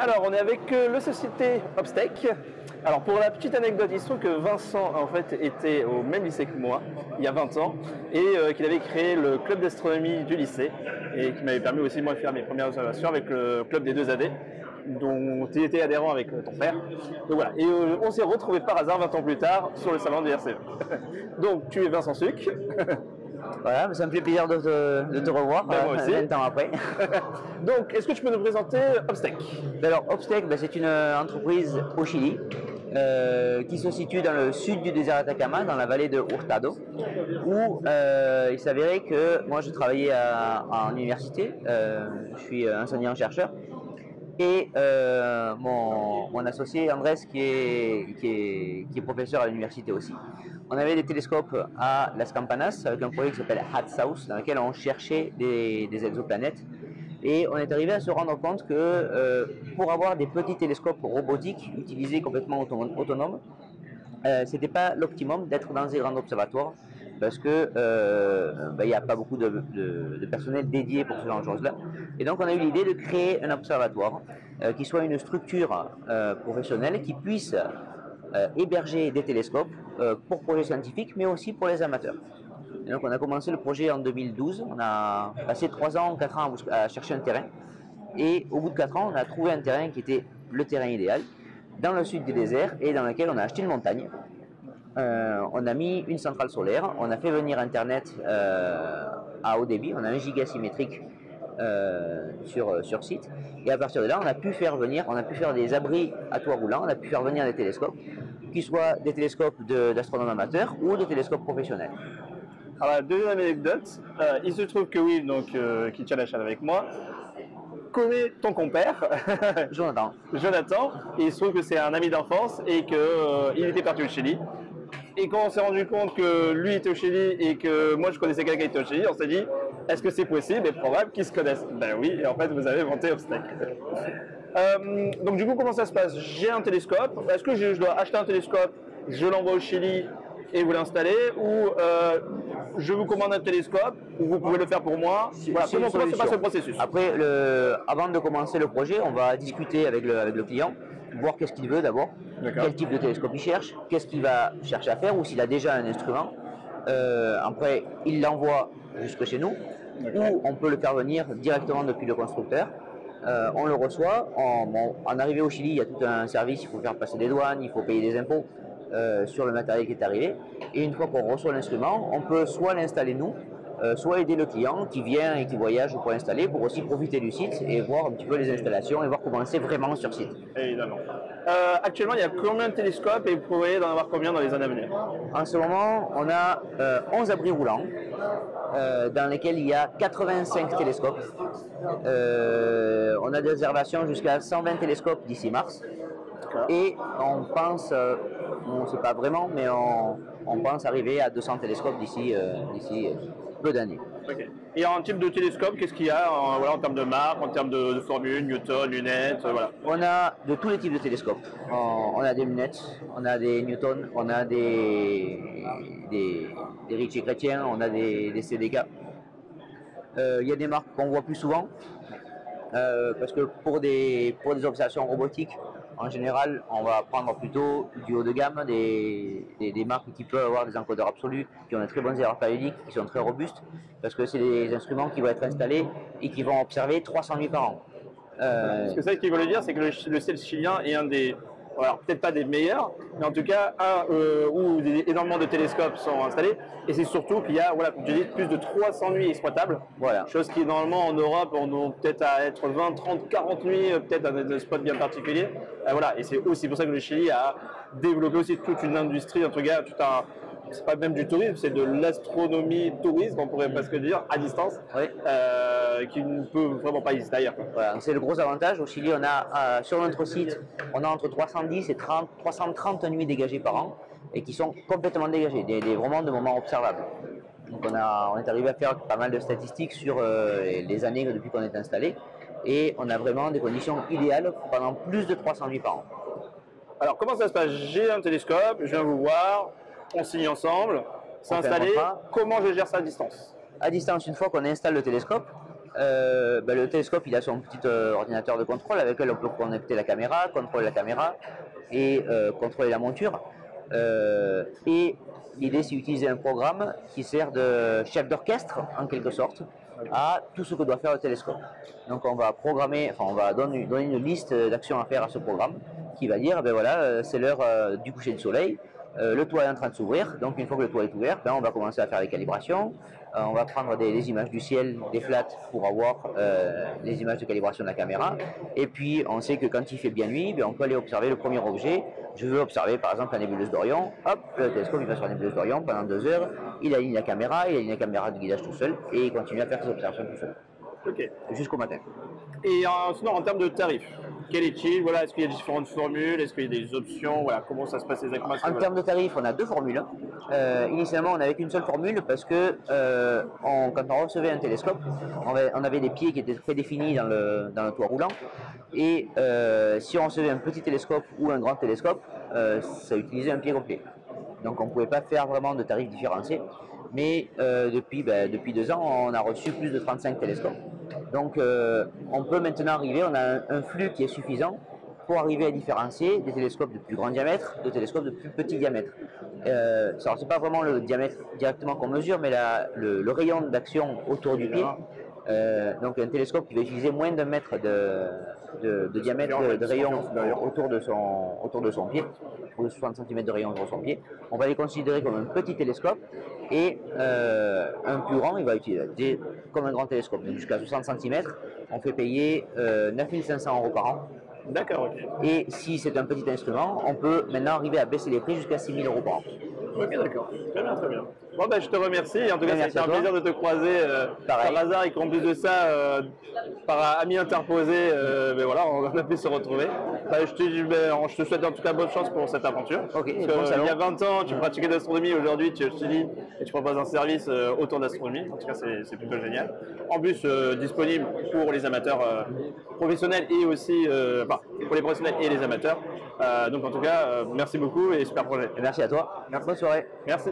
Alors, on est avec la société Obstec. Alors, pour la petite anecdote, il se trouve que Vincent, en fait, était au même lycée que moi, il y a 20 ans, et qu'il avait créé le club d'astronomie du lycée, et qui m'avait permis aussi, moi, de faire mes premières observations avec le club des 2AD, dont il était adhérent avec ton père. Donc voilà, et on s'est retrouvés par hasard 20 ans plus tard sur le salon du RCE. Donc, tu es Vincent Suc. Voilà, ça me fait plaisir de te revoir Ben, moi aussi. 20 ans après. Donc, est-ce que tu peux nous présenter Obstec? Alors, Obstec, c'est une entreprise au Chili qui se situe dans le sud du désert Atacama, dans la vallée de Hurtado, où il s'avérait que moi je travaillais en université, je suis enseignant-chercheur, et mon associé Andrés, qui est professeur à l'université aussi. On avait des télescopes à Las Campanas avec un projet qui s'appelle HAT-SOUTH, dans lequel on cherchait des exoplanètes. Et on est arrivé à se rendre compte que pour avoir des petits télescopes robotiques utilisés complètement autonomes, c'était pas l'optimum d'être dans des grands observatoires, parce que il n'y a pas beaucoup de personnel dédié pour ce genre de choses-là. Et donc on a eu l'idée de créer un observatoire qui soit une structure professionnelle qui puisse héberger des télescopes pour projets scientifiques, mais aussi pour les amateurs. Et donc on a commencé le projet en 2012, on a passé 3 ans, 4 ans à chercher un terrain, et au bout de 4 ans on a trouvé un terrain qui était le terrain idéal, dans le sud du désert, et dans lequel on a acheté une montagne. On a mis une centrale solaire, on a fait venir Internet à haut débit, on a 1 giga symétrique sur site, et à partir de là on a pu faire des abris à toit roulant, on a pu faire venir des télescopes, qui soient des télescopes d'astronomes amateurs ou des télescopes professionnels. Alors, la deuxième anecdote, il se trouve que Will, donc, qui tient la chaîne avec moi, connaît ton compère, Jonathan. Jonathan, et il se trouve que c'est un ami d'enfance et qu'il était parti au Chili. Et quand on s'est rendu compte que lui était au Chili et que moi je connaissais quelqu'un qui était au Chili, on s'est dit, est-ce que c'est possible et probable qu'ils se connaissent? Ben oui, et en fait vous avez monté Obstec. Donc du coup, comment ça se passe? J'ai un télescope, est-ce que je dois acheter un télescope, je l'envoie au Chili et vous l'installez, ou je vous commande un télescope, ou vous pouvez le faire pour moi? Voilà, comment se passe le processus? Après, avant de commencer le projet, on va discuter avec le client, voir qu'est-ce qu'il veut d'abord, quel type de télescope il cherche, qu'est-ce qu'il va chercher à faire, ou s'il a déjà un instrument. Après, il l'envoie jusque chez nous, ou on peut le faire venir directement depuis le constructeur. On le reçoit, en arrivée au Chili, il y a tout un service, il faut faire passer des douanes, il faut payer des impôts sur le matériel qui est arrivé, et une fois qu'on reçoit l'instrument, on peut soit l'installer nous, soit aider le client qui vient et qui voyage pour l'installer, pour aussi profiter du site et voir un petit peu les installations et voir comment c'est vraiment sur site. Évidemment. Actuellement, il y a combien de télescopes et vous pourriez en avoir combien dans les années à venir? En ce moment, on a 11 abris roulants dans lesquels il y a 85 télescopes. On a des réservations jusqu'à 120 télescopes d'ici mars. Et on pense, on ne sait pas vraiment, mais on pense arriver à 200 télescopes d'ici peu d'années. Okay. Et en type de télescope, qu'est-ce qu'il y a en termes de marque, en termes de formule, Newton, lunettes, voilà? On a de tous les types de télescopes. On a des lunettes, on a des Newton, on a des Ritchie Chrétien, on a des CDK. Il y a des marques qu'on voit plus souvent, parce que pour des observations robotiques, en général, on va prendre plutôt du haut de gamme, des marques qui peuvent avoir des encodeurs absolus, qui ont de très bonnes erreurs périodiques, qui sont très robustes, parce que c'est des instruments qui vont être installés et qui vont observer 300 nuits par an. Ce que ça qui veut dire, c'est que le ciel chilien est un des, alors peut-être pas des meilleurs, mais en tout cas où énormément de télescopes sont installés, et c'est surtout qu'il y a, voilà, comme tu dis, plus de 300 nuits exploitables, voilà. Chose qui normalement en Europe on a peut-être à être 20, 30, 40 nuits, peut-être à des spots bien particuliers. Voilà, et c'est aussi pour ça que le Chili a développé aussi toute une industrie, en tout cas, c'est pas même du tourisme, c'est de l'astronomie tourisme, on pourrait presque dire, à distance, oui. Qui ne peut vraiment pas exister ailleurs. Voilà, c'est le gros avantage. Au Chili, on a sur notre site, on a entre 310 et 330 nuits dégagées par an, et qui sont complètement dégagées, vraiment de moments observables. Donc on est arrivé à faire pas mal de statistiques sur les années depuis qu'on est installé, et on a vraiment des conditions idéales pendant plus de 300 nuits par an. Alors comment ça se passe? J'ai un télescope, je viens vous voir, on signe ensemble, c'est installé. Comment je gère ça à distance? À distance, une fois qu'on installe le télescope, le télescope il a son petit ordinateur de contrôle avec lequel on peut connecter la caméra, contrôler la caméra et contrôler la monture. Et l'idée c'est d'utiliser un programme qui sert de chef d'orchestre en quelque sorte à tout ce que doit faire le télescope. Donc on va programmer, enfin on va donner une liste d'actions à faire à ce programme qui va dire, ben voilà, c'est l'heure du coucher du soleil, le toit est en train de s'ouvrir, donc une fois que le toit est ouvert, ben, on va commencer à faire les calibrations, on va prendre des images du ciel, des flats pour avoir les images de calibration de la caméra, et puis on sait que quand il fait bien nuit, ben, on peut aller observer le premier objet. Je veux observer par exemple la nébuleuse d'Orion, hop, le télescope il va sur la nébuleuse d'Orion pendant 2 heures, il aligne la caméra de guidage tout seul, et il continue à faire ses observations tout seul. Ok. Jusqu'au matin. Et sinon, en termes de tarifs, quel est-il? Voilà, est-ce qu'il y a différentes formules? Est-ce qu'il y a des options? Voilà, comment ça se passe exactement? En termes de tarifs, on a 2 formules. Initialement, on n'avait qu'une seule formule parce que quand on recevait un télescope, on avait des pieds qui étaient prédéfinis dans le toit roulant. Et si on recevait un petit télescope ou un grand télescope, ça utilisait un pied complet. Donc on ne pouvait pas faire vraiment de tarifs différenciés. Mais depuis 2 ans, on a reçu plus de 35 télescopes. Donc on peut maintenant arriver, on a un flux qui est suffisant pour arriver à différencier des télescopes de plus grand diamètre de télescopes de plus petit diamètre. Ce n'est pas vraiment le diamètre directement qu'on mesure, mais le rayon d'action autour du pied. Donc un télescope qui va utiliser moins d'1 mètre de diamètre de rayon autour de son pied, ou de 60 cm de rayon autour de son pied, on va les considérer comme un petit télescope, et un plus grand il va utiliser comme un grand télescope. Donc jusqu'à 60 cm, on fait payer 9 500 € par an. D'accord, ok. Et si c'est un petit instrument, on peut maintenant arriver à baisser les prix jusqu'à 6 000 € par an. Ok, d'accord. Très bien, très bien. Bon, ben, je te remercie. En tout cas, ça a été un plaisir de te croiser par hasard, et qu'en plus de ça, par ami interposé, ben voilà, on a pu se retrouver. Ben, je te souhaite en tout cas bonne chance pour cette aventure. Okay, parce il y a 20 ans, tu pratiquais l'astronomie, aujourd'hui tu es au Chili et tu proposes un service autour de l'astronomie. En tout cas, c'est plutôt génial. En plus, disponible pour les amateurs professionnels et aussi, enfin, pour les professionnels et les amateurs. Donc en tout cas, merci beaucoup et super projet. Merci à toi. Merci. Bonne soirée. Merci.